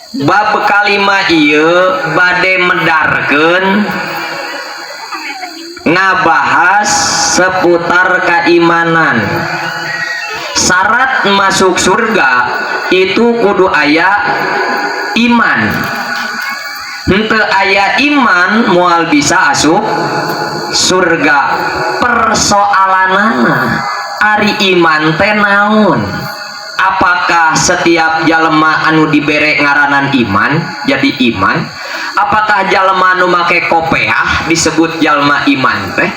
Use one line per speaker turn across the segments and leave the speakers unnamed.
bab kalimah ieu bade medarkeun ngabahas seputar keimanan. Syarat masuk surga itu kudu aya iman. Henteu aya iman moal bisa asup surga. Persoalanana ari iman teh naon? Apakah setiap jalema anu dibere ngaranan iman jadi iman? Apakah jalema anu make kopeah disebut jalma iman teh?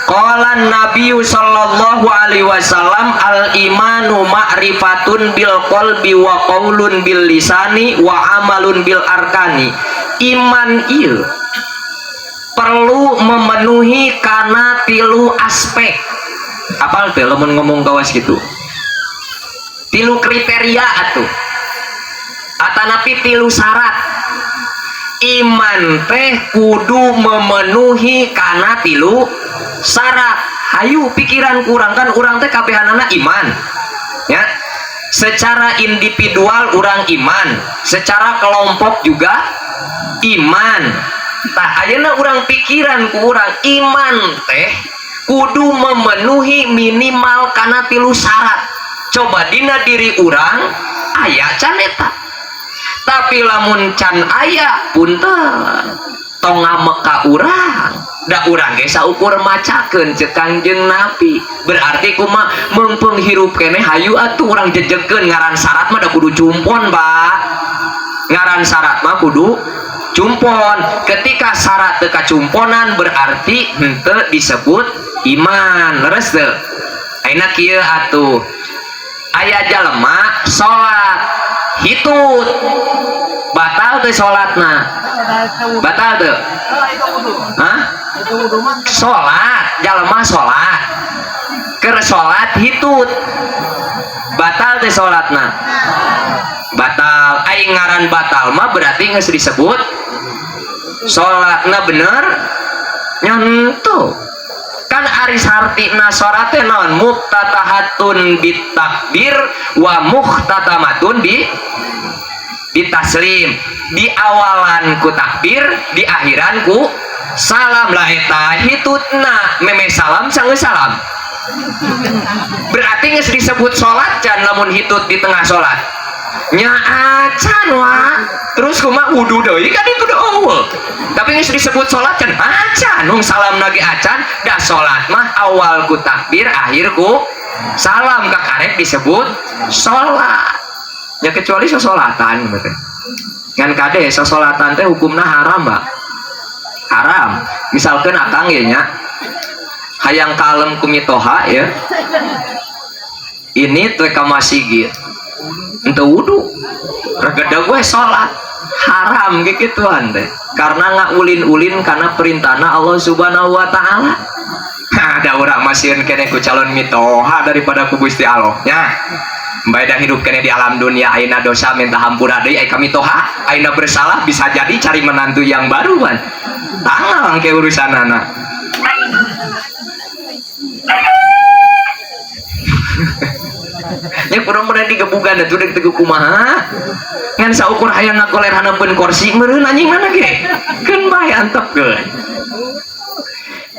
Qala Nabi sallallahu alaihi wasallam al imanu ma'rifatun bil qalbi wa qaulun bil lisani wa amalun bil arkani. Iman ieu perlu memenuhi kana tilu aspek. Apal teh lamun ngomong gawas gitu? Tilu kriteria atuh. Atanapi tilu syarat. Iman teh kudu memenuhi kana tilu syarat. Hayu pikiran kurang kan urang teh kabehanana iman. Ya. Secara individual urang iman, secara kelompok juga iman. Tah ayeuna urang pikiran ku urang iman teh kudu memenuhi minimal kana tilu syarat. Coba dina diri urang aya can eta. Tapi lamun can aya punten tong ngameka urang da urang ge saukur macakeun ceuk Kangjeng Nabi. Berarti kumaha meungpeung hirup keneh hayu atuh urang jejegkeun ngaran syarat mah da kudu cumpon, Pak. Ngaran syarat mah kudu cumpon. Ketika syarat teu kacumponan berarti henteu disebut iman. Leres teu? Ayeuna kieu atuh. Aya jalema salat hitut batal teu salatna? Batal teu? Hah? Salat, jalema salat keur salat hitut batal teu salatna? Batal. Aing ngaran batal mah berarti geus disebut salatna bener nyantu. Kan ari sartina salat teh naon? Muftatahatun bitakbir wa muhtatamatun bitaslim. Di awalan ku takbir, di akhiran ku salam. Lah eta hitutna meme salam sangeus salam. Berarti geus disebut salat can lamun hitut di tengah salat. Nya acan wa. Terus kumaha wudu deui kan itu da eueuh. Tapi geus disebut salat can acan nung salam lagi acan. Da salat mah awal ku takbir, akhir ku salam kakarek disebut salat. Ya kecuali sasolatan gitu. Ngan kade sasolatan teh hukumna haram, Mbak. Haram. Misalkan akang ya nya hayang kalem kumitoha ya. Ini teh ka masjid. Ente wudu. Regeda gue salat. Haram gituan teh. Karena ngaulin-ulin karena perintahna Allah Subhanahu wa taala. Ada orang masieun kene ku calon mitoha daripada ku Gusti Allah nya. Baik hidup kene di alam dunia aina dosa minta hampura deui ai kami toha aina bersalah bisa jadi cari menantu yang baru kan tangang ke urusanana. Nya kurang pernah digebugan atuh deuk teu kumaha ngan saukur hayang ngakoler hanapeun kursi meureun anjing mana ge keun bae antepkeun.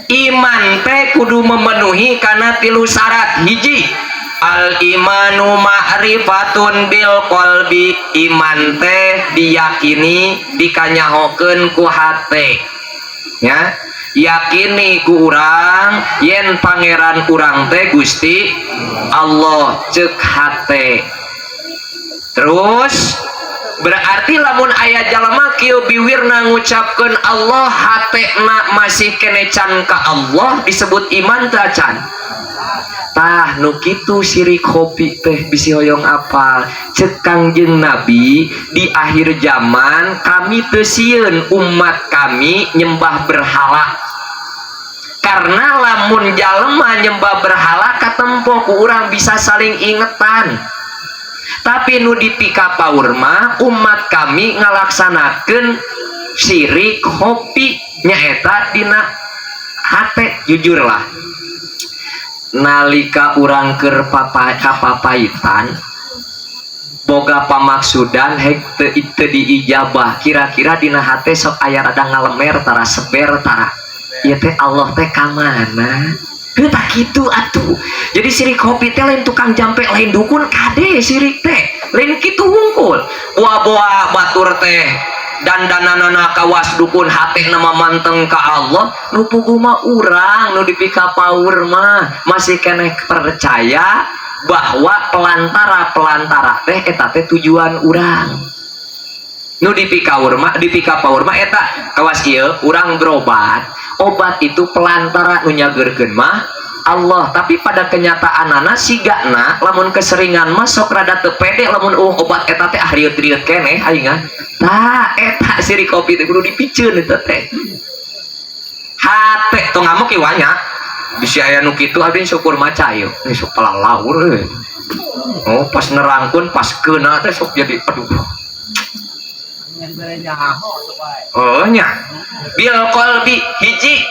Iman teh kudu memenuhi kana tilu syarat. Hiji, al imanu ma'rifatun bil qalbi. Iman teh diyakini dikanyahokeun ku hate ya. Yakini ku urang yen pangeran urang teh Gusti Allah ceuk hate. Terus berarti lamun aya jalema kieu biwirna ngucapkeun Allah hatena masih kene can ka Allah disebut iman teh can. Tah nu kitu sirik kopi teh bisi hoyong apal ceuk Kangjeng Nabi di akhir zaman kami teu sieun umat kami nyembah berhala. Karena lamun jalema nyembah berhala katempo ku urang bisa saling ingetan. Tapi nu dipika paur mah umat kami ngalaksanakeun sirik kopi nyaeta dina hate. Jujur lah nalika urang keur kapapaitan boga pamaksudan hek itu diijabah kira-kira dina hate sok aya rada ngalemer tara seber tara ieu teh Allah teh ka mana teu tak kitu atuh. Jadi sirik kopi teh lain tukang jampe lain dukun kade sirik teh lain kitu hungkul boa-boa batur teh dan dananana kawas dukun hati nama manteng ka Allah nu pugu mah urang nu dipika paur mah masih kena percaya bahwa pelantara teh eta teh tujuan urang nu dipika paur mah eta kawas ieu urang berobat obat itu pelantara nu nyageurkeun mah Allah, tapi pada kenyataanana sigana lamun keseringan mah sok rada teu pede lamun obat eta teh rieut-rieut keneh ayeuna. Tah eta siri kopi teh kudu dipiceun eta teh. Hate tong ngamuk ieu wanya. Bisi aya nu kitu abdi syukur maca ieu. Ini sok palalaur euy. Oh, pas nerangkeun pas keuna teh sok jadi aduh. Oh nya. Bil qalbi hiji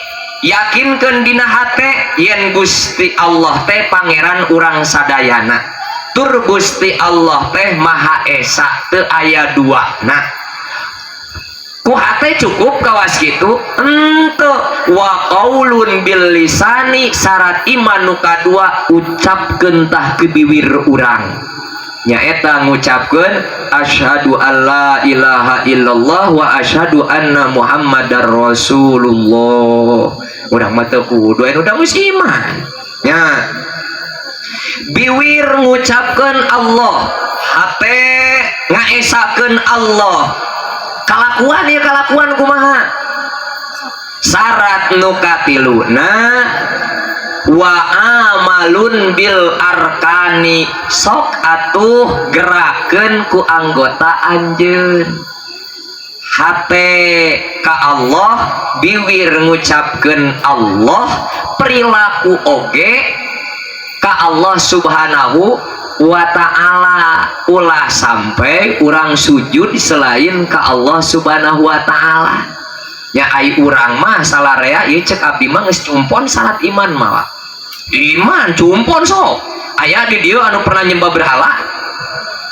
yakinkeun dina hate yen Gusti Allah teh pangeran urang sadayana tur Gusti Allah teh maha esa teu aya duana ku hate cukup kawas kitu henteu wa qaulun bil lisani syarat iman nu kadua ucapkeun tah ke bibir urang nyaeta ngucapkeun asyhadu alla ilaha illallah wa asyhadu anna muhammadar rasulullah urang mah teu kudu anu udah musiman nya biwir ngucapkeun Allah hate ngaesakeun Allah kalakuan ya kalakuan kumaha syarat nu katiluna wa amalun bil arkani sok atuh gerakeun ku anggota anjeun hate ka Allah biwir ngucapkeun Allah perilaku oge ka Allah subhanahu wa ta'ala ulah sampai urang sujud selain ka Allah subhanahu wa ta'ala nya ai urang mah salarea ieu cek abdi mah geus cumpon salat iman mah iman cumpon sok aya di dieu anu pernah nyembah berhala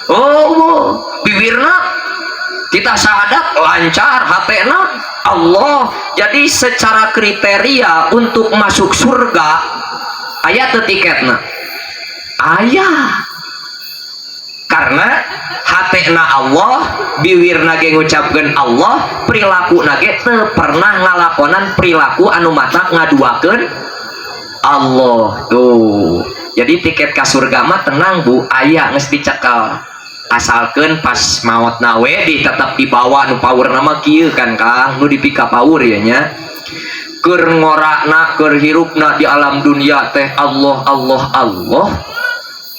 oh bibirna kita syahadat lancar hatena Allah jadi secara kriteria untuk masuk surga aya teu tiketna aya karena hatena Allah biwirna ge ngucapkeun Allah perilaku nage teu pernah ngalakonan perilaku anu matak ngaduakeun Allah tuh jadi tiket ka surga mah tenang bu aya geus dicekel asalkan pas maut nawe tetap dibawa nu power nama kieu kan Kang nu dipika power ya nya keur ngorakna keur hirupna di alam dunia teh Allah Allah Allah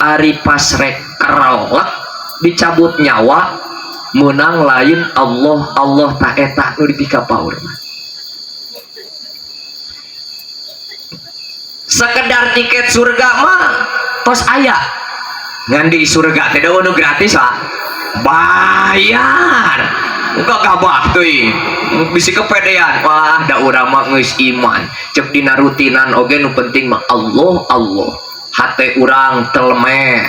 ari pas rek kerolak dicabut nyawa menang lain Allah Allah tak eta nu dipika power sekedar tiket surga mah tos aya ngan di surga teh da nu gratis lah bayar enggak kabah teuing bisi kepedean wah da urang mah geus iman cek dina rutinan oge nu penting mah Allah Allah hate urang telemer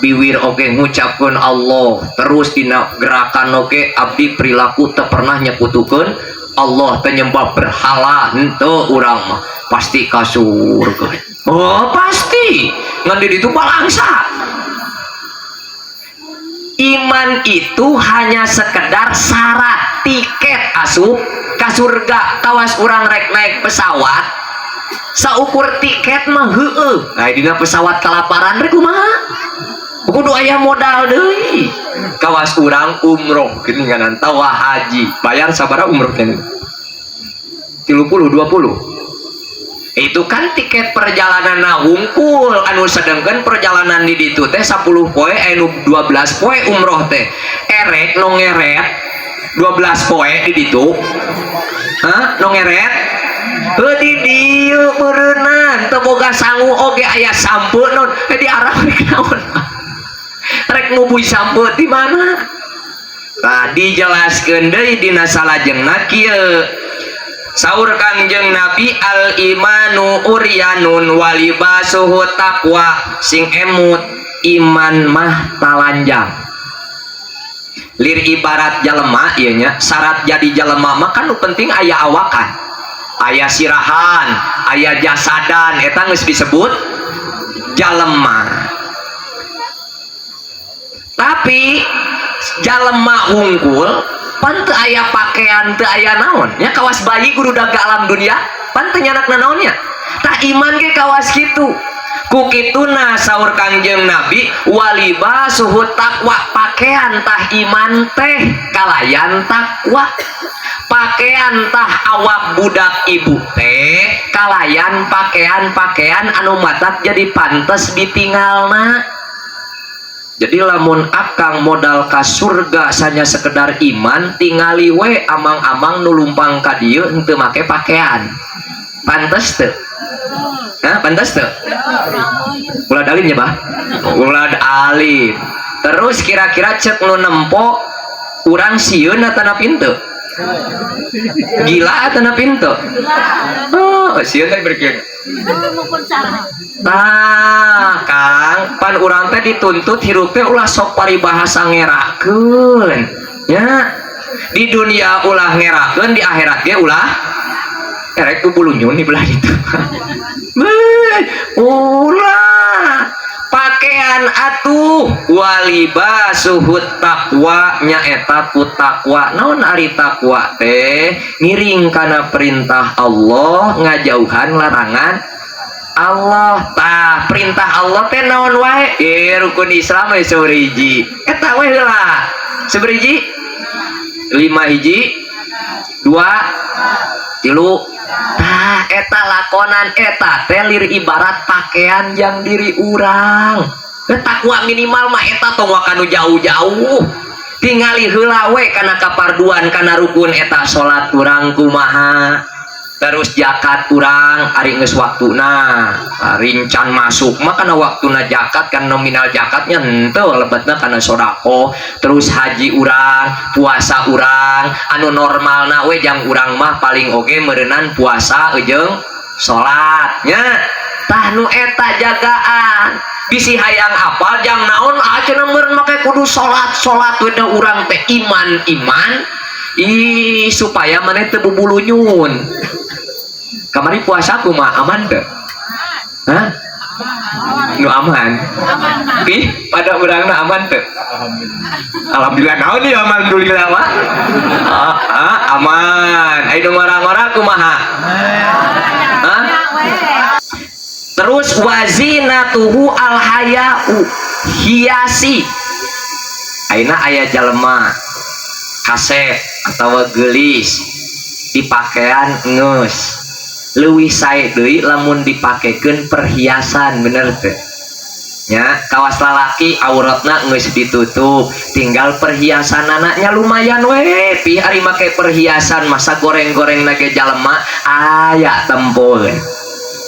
biwir oge ngucapkeun Allah terus dina gerakan oge abdi perilaku teu pernah nyekutukeun Allah teh nyembah berhala henteu urang mah pasti ka surga oh pasti ngan di ditu balangsa iman itu hanya sekedar syarat tiket asup ke surga kawas urang rek naik pesawat saukur tiket mah heueuh nah dina pesawat kalaparan rek kumaha kudu aya modal deui kawas urang umroh geuninganan tawa haji bayar sabaraha umroh teh 30 20 itu kan tiket perjalanan hungkul anu sedengkeun perjalanan di ditu teh 10 poe anu 12 poe umroh teh eret no ngeret 12 poe di ditu hah no ngeret heuh di dieu meureunna teu boga sangu oge aya sampeu non di arah rek naon rek ngubuy sampeu di mana tadi jelaskeun deui dina salajengna kieu saur Kangjeng Nabi al imanu uryanun walibasuhu taqwa sing emut iman mah talanjang lir ibarat jalema ieu nya syarat jadi jalema mah kan nu penting aya awakan, aya sirahan, aya jasadan, eta geus disebut jalema. Tapi jalema hungkul pan teu aya pakaian, teu aya naon nya, kawas bayi kudu daga alam dunia pan teu nyanakna naonnya. Tah iman ge kawas kitu. Ku kituna saur Kangjeng Nabi waliba suhu takwa, pakaian tah iman teh kalayan takwa, pakaian tah awak budak ibu teh kalayan pakaian anu matak jadi pantes ditinggalna. Jadi lamun akang modal ka surga sanya sekedar iman, tingali we amang-amang nulumpang ka dieu henteu make pakaian, pantes teu? Hah, pantes teu? Ulah dalin ya bah, ulah alin. Terus kira-kira cek nu nempo urang sieun atana pintu, gila atana pintu. Oh sieun teh berkieu. Nah Kang, pan urang teh dituntut hirup teh ulah sok paribahasa ngerakeun nya. Di dunia ulah ngerakeun, di akhirat ge ulah erek tu bulunyun di belah itu. Ulah pakaian atuh waliba suhut takwa nyaeta ku takwa. Naon ari takwa teh? Ngiring kana perintah Allah, ngajauhan larangan Allah. Tah perintah Allah teh naon wae? Rukun Islam we sabriji. Eta we heula. Sabriji? 5 hiji, 2, 3. Tah eta lakonan eta teh lir ibarat pakaian yang diri urang. Takwa minimal mah eta tong wakanu jauh-jauh. Tingali heula we kana kaparduan kana rukun eta salat urang kumaha. Terus zakat urang ari geus waktuna, rincan masuk mah kana waktuna zakat kan nominal zakatnya henteu lebetna kana sodako. Terus haji urang, puasa urang, anu normalna we jang urang mah paling oge meureunnan puasa jeung salatnya. Tah nu eta jagaan bisi hayang apal jang naon cenah meureun make kudu salat we da urang teh iman supaya maneh teu bubulunyun. Kamari puasa kumaha aman teu? Hah? Nu aman. Pi pada urangna aman teu? Alhamdulillah. Naon ieu alhamdulillah mah? Aman. Ai nu ngora-ngora kumaha? Hah? Terus wazinatuhu alhayau, hiasi. Ayeuna aya jalema kaset atawa geulis di pakaian geus leuwih sae deui lamun dipakekeun perhiasan, bener teh nya. Kawas lalaki auratna geus ditutup, tinggal perhiasan anaknya lumayan we pi ari make perhiasan masa goreng-goreng nage jalema aya tempoeun.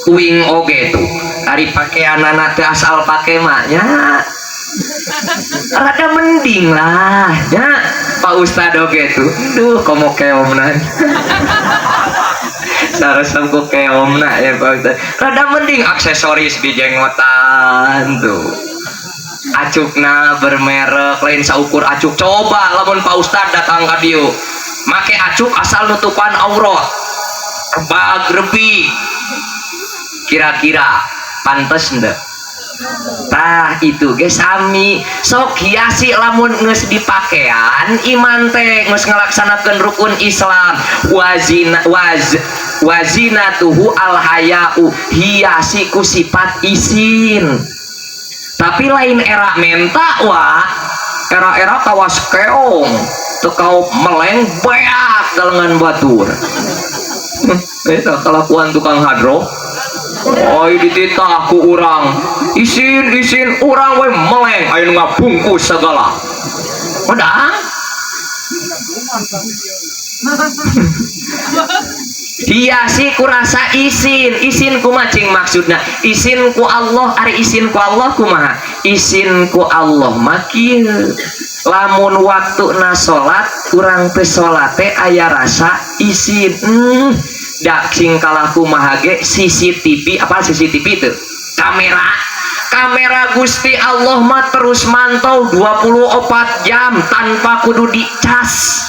Uing oge tuh ari pakaian anak teh asal pake mah nya rada mending lah nya. Pak Ustad oge tuh duh komo keomna sarasam ku keomna ya Pak Ustad, rada mending aksesoris di jenggotan tuh acukna bermerek lain saukur acuk. Coba lamun Pak Ustad datang ka dieu make acuk asal nutupan aurat rebag-rebig, kira-kira pantes henteu? Tah itu ge sami sok hiasi lamun geus dipakean iman teh geus ngalaksanakeun rukun Islam. Wazinatuhu alhayau, hiasi ku sifat isin. Tapi lain era menta wah, era-era kawas keong teu kau meleng beak galengan batur. Eta kalakuan tukang hadroh. Oi dititah ku urang isin urang we meleng aya ngabungkus segala pedang. Hiasi ku rasa isin ku macing maksudna isin ku Allah. Ari isin ku Allah kumaha? Isin ku Allah makin lamun waktuna salat urang teh salat teh aya rasa isin. Dak sing kalah kumaha ge CCTV, apa CCTV itu kamera kamera Gusti Allah mah terus mantau 24 jam tanpa kudu dicas.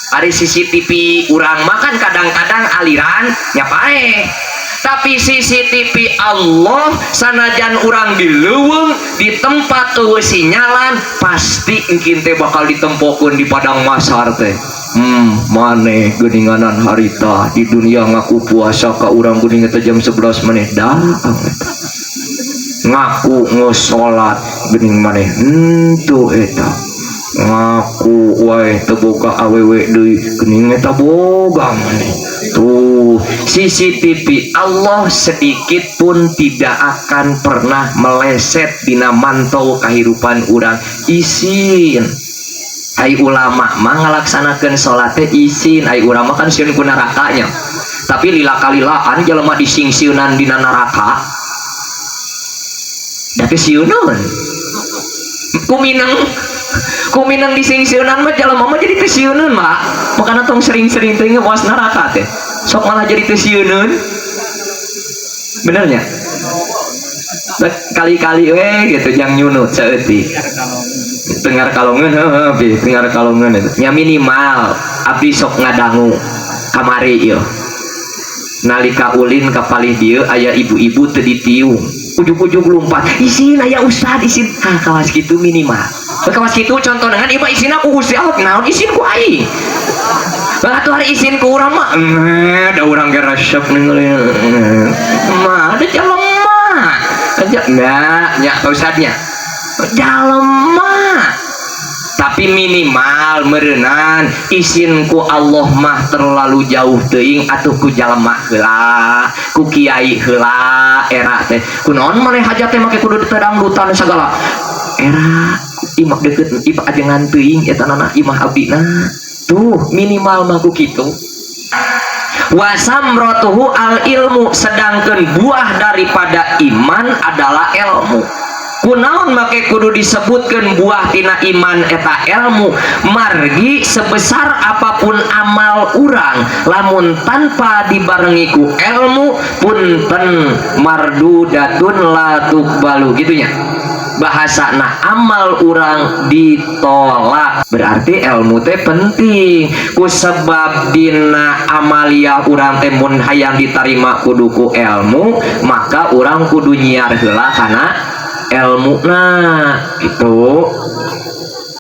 Ari CCTV urang makan kadang-kadang aliran nyapae, tapi CCTV Allah sanajan urang di leuweung di tempat teu sinyalan pasti engkin teh bakal ditempokeun di padang mahsyar teh. Maneh geuninganan harita di dunia ngaku puasa ka urang geuning teh jam 11 maneh daang ngaku ngesolat geuning maneh henteu eta ngaku wae teu boga awewe deui geuning eta boga maneh. Tuh CCTV Allah sedikit pun tidak akan pernah meleset dina mantau kehidupan urang. Isin ai ulama mah ngalaksanakeun salat teh isin, ai urang mah kan sieun ku nerakanya. Tapi lila-kalilaan jelema disingsieunan dina neraka. Da teh sieuneun. Kuminang disingsieunan mah jelema mah jadi teh sieuneun mah. Makana tong sering-sering teh ngawas neraka teh. Sok malah jadi teh sieuneun. Bener nya? Kali-kali we gitu yang nyunut saeutik. Dengar kalongan, dengar kalongan itu. Ya minimal abdi sok ngadangu kamari ieu. Nalika ulin ka palih dieu aya ibu-ibu teu ditiung. Ujug-ujug lumpat. Isin aya ustad isin. Kawas kitu minimal. Kawas kitu contoh dengan ieu isin aku Gusti Allah naon isin ku aing. Atuh hari isin ku urang mah da urang ge resep ningali. Mah ada jelema. Aja nya ustadnya. Jalema tapi minimal merenang isin ku Allah mah terlalu jauh teuing atuh ku jalema heula ku kiai heula era teh kunaon maneh hajat teh make kudu tedangdutan sagala era imah deukeut imah ajengan teuing eta nana imah abdina tuh minimal mah ku kitu. Wasamrotuhu al ilmu, sedangkan buah daripada iman adalah ilmu. Kunaon make kudu disebutkan buah tina iman eta ilmu. Margi sebesar apapun amal urang lamun tanpa dibarengi ku ilmu punten mardudatun la tuqbalu gitunya. Bahasana amal urang ditolak, berarti ilmu teh penting. Ku sebab dina amalia urang teh mun hayang ditarima kudu ku ilmu, maka urang kudu nyiar heula kana ilmu nah gitu.